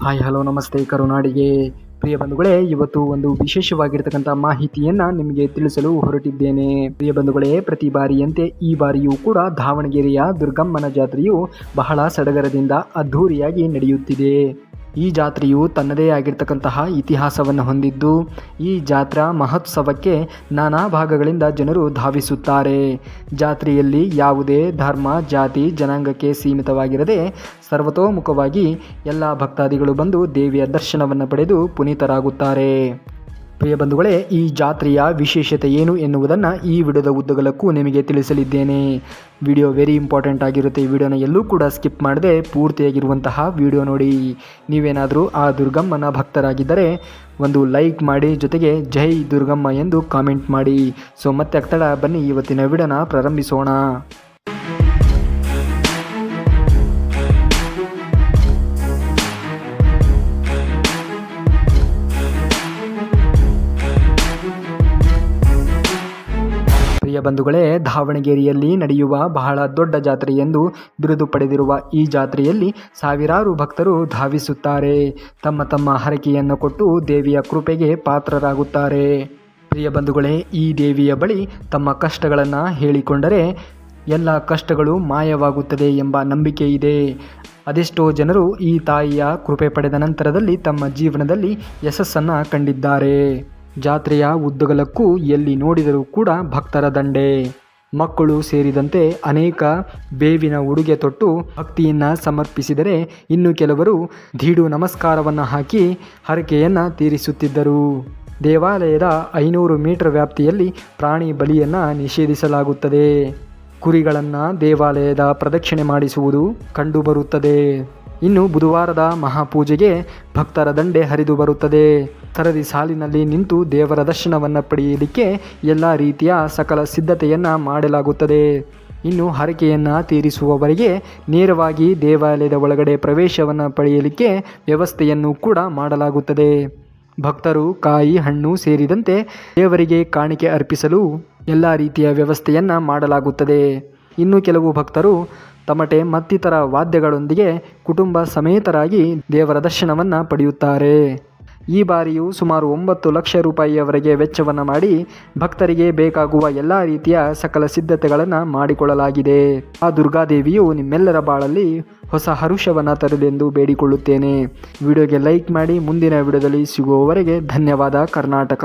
Hi hello ನಮಸ್ತೆ ಕರುನಾಡಿಗೆ ಪ್ರಿಯ ಬಂಧುಗಳೇ, ಇವತ್ತು ಒಂದು ವಿಶೇಷವಾಗಿರ್ತಕ್ಕಂಥ ಮಾಹಿತಿಯನ್ನು ನಿಮಗೆ ತಿಳಿಸಲು ಹೊರಟಿದ್ದೇನೆ. ಪ್ರಿಯ ಬಂಧುಗಳೇ, ಪ್ರತಿ ಬಾರಿಯಂತೆ ಈ ಬಾರಿಯೂ ಕೂಡ ದಾವಣಗೆರೆಯ ದುರ್ಗಮ್ಮನ ಜಾತ್ರೆಯು ಬಹಳ ಸಡಗರದಿಂದ ಅದ್ಧೂರಿಯಾಗಿ ನಡೆಯುತ್ತಿದೆ. ಈ ಜಾತ್ರೆಯು ತನ್ನದೇ ಆಗಿರ್ತಕ್ಕಂತಹ ಇತಿಹಾಸವನ್ನು ಹೊಂದಿದ್ದು, ಈ ಜಾತ್ರಾ ಮಹೋತ್ಸವಕ್ಕೆ ನಾನಾ ಭಾಗಗಳಿಂದ ಜನರು ಧಾವಿಸುತ್ತಾರೆ. ಜಾತ್ರೆಯಲ್ಲಿ ಯಾವುದೇ ಧರ್ಮ, ಜಾತಿ, ಜನಾಂಗಕ್ಕೆ ಸೀಮಿತವಾಗಿರದೆ ಸರ್ವತೋಮುಖವಾಗಿ ಎಲ್ಲ ಭಕ್ತಾದಿಗಳು ಬಂದು ದೇವಿಯ ದರ್ಶನವನ್ನು ಪಡೆದು ಪುನೀತರಾಗುತ್ತಾರೆ. ಪ್ರಿಯ ಬಂಧುಗಳೇ, ಈ ಜಾತ್ರೆಯ ವಿಶೇಷತೆ ಏನು ಎನ್ನುವುದನ್ನು ಈ ವಿಡಿಯೋದ ಉದ್ದಗಲಕ್ಕೂ ನಿಮಗೆ ತಿಳಿಸಲಿದ್ದೇನೆ. ವಿಡಿಯೋ ವೆರಿ ಇಂಪಾರ್ಟೆಂಟ್ ಆಗಿರುತ್ತೆ. ವಿಡಿಯೋನ ಎಲ್ಲೂ ಕೂಡ ಸ್ಕಿಪ್ ಮಾಡದೆ ಪೂರ್ತಿಯಾಗಿರುವಂತಹ ವಿಡಿಯೋ ನೋಡಿ. ನೀವೇನಾದರೂ ಆ ದುರ್ಗಮ್ಮನ ಭಕ್ತರಾಗಿದ್ದರೆ ಒಂದು ಲೈಕ್ ಮಾಡಿ, ಜೊತೆಗೆ ಜೈ ದುರ್ಗಮ್ಮ ಎಂದು ಕಾಮೆಂಟ್ ಮಾಡಿ. ಸೊ ಮತ್ತೆ ಆಗ್ತಡ, ಬನ್ನಿ ಇವತ್ತಿನ ವಿಡಿಯೋನ ಪ್ರಾರಂಭಿಸೋಣ. ಪ್ರಿಯ ಬಂಧುಗಳೇ, ದಾವಣಗೆರೆಯಲ್ಲಿ ನಡೆಯುವ ಬಹಳ ದೊಡ್ಡ ಜಾತ್ರೆ ಎಂದು ಬಿರುದು ಪಡೆದಿರುವ ಈ ಜಾತ್ರೆಯಲ್ಲಿ ಸಾವಿರಾರು ಭಕ್ತರು ಧಾವಿಸುತ್ತಾರೆ. ತಮ್ಮ ತಮ್ಮ ಹರಕೆಯನ್ನು ಕೊಟ್ಟು ದೇವಿಯ ಕೃಪೆಗೆ ಪಾತ್ರರಾಗುತ್ತಾರೆ. ಪ್ರಿಯ ಬಂಧುಗಳೇ, ಈ ದೇವಿಯ ಬಳಿ ತಮ್ಮ ಕಷ್ಟಗಳನ್ನು ಹೇಳಿಕೊಂಡರೆ ಎಲ್ಲ ಕಷ್ಟಗಳು ಮಾಯವಾಗುತ್ತದೆ ಎಂಬ ನಂಬಿಕೆ ಇದೆ. ಅದೆಷ್ಟೋ ಜನರು ಈ ತಾಯಿಯ ಕೃಪೆ ಪಡೆದ ನಂತರದಲ್ಲಿ ತಮ್ಮ ಜೀವನದಲ್ಲಿ ಯಶಸ್ಸನ್ನು ಕಂಡಿದ್ದಾರೆ. ಜಾತ್ರೆಯ ಉದ್ದಗಲಕ್ಕೂ ಎಲ್ಲಿ ನೋಡಿದರೂ ಕೂಡ ಭಕ್ತರ ದಂಡೆ. ಮಕ್ಕಳು ಸೇರಿದಂತೆ ಅನೇಕ ಬೇವಿನ ಉಡುಗೆ ತೊಟ್ಟು ಭಕ್ತಿಯನ್ನು ಸಮರ್ಪಿಸಿದರೆ, ಇನ್ನು ಕೆಲವರು ಧೀಡು ನಮಸ್ಕಾರವನ್ನು ಹಾಕಿ ಹರಕೆಯನ್ನು ತೀರಿಸುತ್ತಿದ್ದರು. ದೇವಾಲಯದ 500 ಮೀಟರ್ ವ್ಯಾಪ್ತಿಯಲ್ಲಿ ಪ್ರಾಣಿ ಬಲಿಯನ್ನು ನಿಷೇಧಿಸಲಾಗುತ್ತದೆ. ಕುರಿಗಳನ್ನು ದೇವಾಲಯದ ಪ್ರದಕ್ಷಿಣೆ ಮಾಡಿಸುವುದು ಕಂಡುಬರುತ್ತದೆ. ಇನ್ನು ಬುಧವಾರದ ಮಹಾಪೂಜೆಗೆ ಭಕ್ತರ ದಂಡೆ ಹರಿದು ಬರುತ್ತದೆ. ಸರದಿ ಸಾಲಿನಲ್ಲಿ ನಿಂತು ದೇವರ ದರ್ಶನವನ್ನು ಪಡೆಯಲಿಕ್ಕೆ ಎಲ್ಲ ರೀತಿಯ ಸಕಲ ಸಿದ್ಧತೆಯನ್ನು ಮಾಡಲಾಗುತ್ತದೆ. ಇನ್ನು ಹರಕೆಯನ್ನು ತೀರಿಸುವವರೆಗೆ ನೇರವಾಗಿ ದೇವಾಲಯದ ಒಳಗಡೆ ಪ್ರವೇಶವನ್ನು ಪಡೆಯಲಿಕ್ಕೆ ವ್ಯವಸ್ಥೆಯನ್ನು ಕೂಡ ಮಾಡಲಾಗುತ್ತದೆ. ಭಕ್ತರು ಕಾಯಿ, ಹಣ್ಣು ಸೇರಿದಂತೆ ದೇವರಿಗೆ ಕಾಣಿಕೆ ಅರ್ಪಿಸಲು ಎಲ್ಲ ರೀತಿಯ ವ್ಯವಸ್ಥೆಯನ್ನು ಮಾಡಲಾಗುತ್ತದೆ. ಇನ್ನು ಕೆಲವು ಭಕ್ತರು ತಮಟೆ ಮತ್ತಿತರ ವಾದ್ಯಗಳೊಂದಿಗೆ ಕುಟುಂಬ ಸಮೇತರಾಗಿ ದೇವರ ದರ್ಶನವನ್ನು ಪಡೆಯುತ್ತಾರೆ. ಈ ಬಾರಿಯೂ ಸುಮಾರು 9 ಲಕ್ಷ ರೂಪಾಯಿಯವರೆಗೆ ವೆಚ್ಚವನ್ನು ಮಾಡಿ ಭಕ್ತರಿಗೆ ಬೇಕಾಗುವ ಎಲ್ಲ ರೀತಿಯ ಸಕಲ ಸಿದ್ಧತೆಗಳನ್ನು ಮಾಡಿಕೊಳ್ಳಲಾಗಿದೆ. ಆ ದುರ್ಗಾದೇವಿಯು ನಿಮ್ಮೆಲ್ಲರ ಬಾಳಲ್ಲಿ ಹೊಸ ಹರುಷವನ್ನು ತರಲೆಂದು ಬೇಡಿಕೊಳ್ಳುತ್ತೇನೆ. ವಿಡಿಯೋಗೆ ಲೈಕ್ ಮಾಡಿ. ಮುಂದಿನ ವಿಡಿಯೋದಲ್ಲಿ ಸಿಗುವವರೆಗೆ ಧನ್ಯವಾದ. ಕರ್ನಾಟಕ.